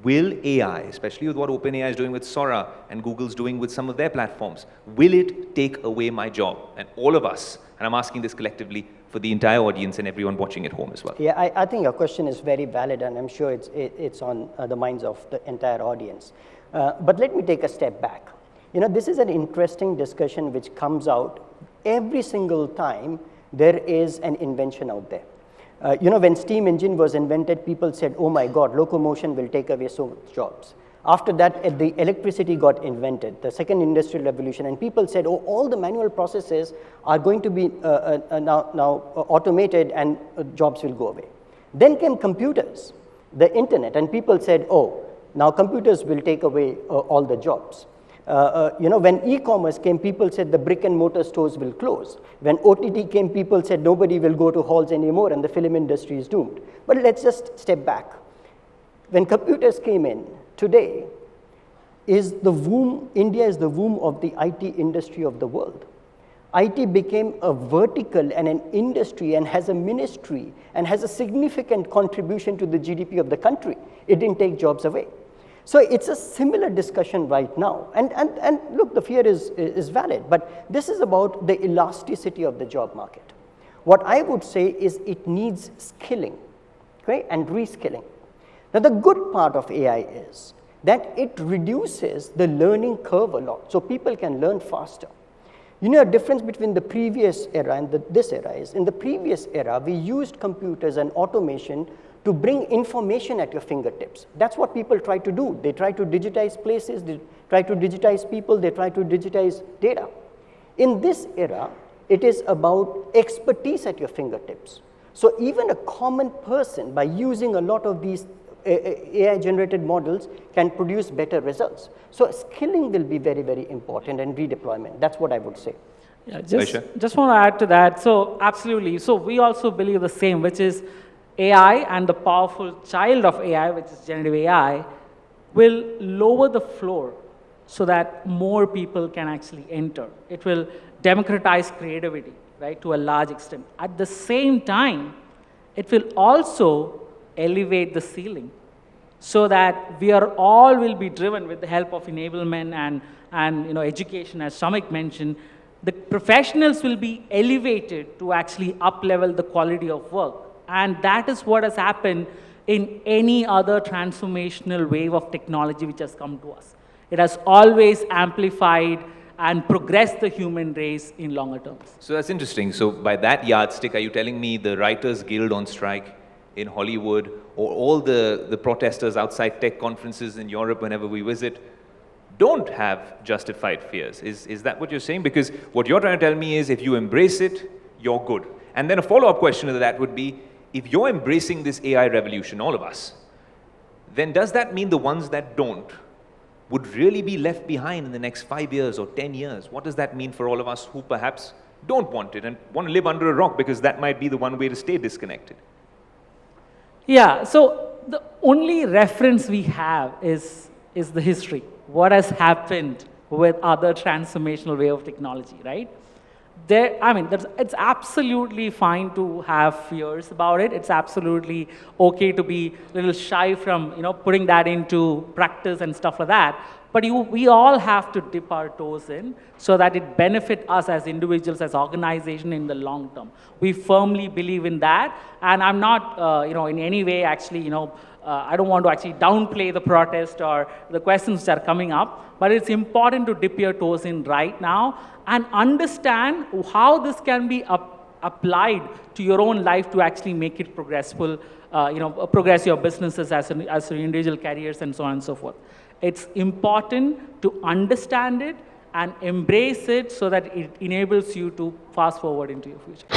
will AI, especially with what OpenAI is doing with Sora and Google's doing with some of their platforms, will it take away my job? And all of us, and I'm asking this collectively for the entire audience and everyone watching at home as well. Yeah, I think your question is very valid, and I'm sure it's on the minds of the entire audience. But let me take a step back. You know, this is an interesting discussion which comes out every single time there is an invention out there. You know, when steam engine was invented, people said, oh my God, locomotion will take away so much jobs. After that, the electricity got invented, the second industrial revolution, and people said, oh, all the manual processes are going to be now automated and jobs will go away. Then came computers, the internet, and people said, oh, now computers will take away all the jobs. You know, when e-commerce came, people said the brick and mortar stores will close. When OTT came, people said nobody will go to halls anymore and the film industry is doomed. But let's just step back. When computers came in, today is the womb, India is the womb of the IT industry of the world. IT became a vertical and an industry and has a ministry and has a significant contribution to the GDP of the country. It didn't take jobs away. So it's a similar discussion right now. And look, the fear is valid, but this is about the elasticity of the job market. What I would say is it needs skilling, okay, and reskilling. Now, the good part of AI is that it reduces the learning curve a lot, so people can learn faster. You know, a difference between the previous era and this era is, in the previous era, we used computers and automation to bring information at your fingertips. That's what people try to do. They try to digitize places, they try to digitize people, they try to digitize data. In this era, it is about expertise at your fingertips. So even a common person, by using a lot of these AI-generated models, can produce better results. So skilling will be very, very important, and redeployment. That's what I would say. Yeah, just want to add to that. So absolutely. So we also believe the same, which is AI and the powerful child of AI, which is generative AI, will lower the floor so that more people can actually enter. It will democratize creativity, right, to a large extent. At the same time, it will also elevate the ceiling so that we are all will be driven with the help of enablement and you know, education, as Samik mentioned. The professionals will be elevated to actually up-level the quality of work. And that is what has happened in any other transformational wave of technology which has come to us. It has always amplified and progressed the human race in longer terms. So that's interesting. So by that yardstick, are you telling me the Writers Guild on strike in Hollywood, or all the protesters outside tech conferences in Europe whenever we visit, don't have justified fears? Is that what you're saying? Because what you're trying to tell me is if you embrace it, you're good. And then a follow-up question to that would be, if you're embracing this AI revolution, all of us, then does that mean the ones that don't would really be left behind in the next 5 years or 10 years? What does that mean for all of us who perhaps don't want it and want to live under a rock, because that might be the one way to stay disconnected? Yeah, so the only reference we have is the history. What has happened with other transformational way of technology, right? It's absolutely fine to have fears about it. It's absolutely okay to be a little shy from, you know, putting that into practice and stuff like that. But we all have to dip our toes in so that it benefits us as individuals, as organization in the long term. We firmly believe in that, and I'm not, in any way actually, I don't want to actually downplay the protest or the questions that are coming up, but it's important to dip your toes in right now and understand how this can be applied to your own life to actually make it progressful, progress your businesses as your individual careers and so on and so forth. It's important to understand it and embrace it so that it enables you to fast forward into your future.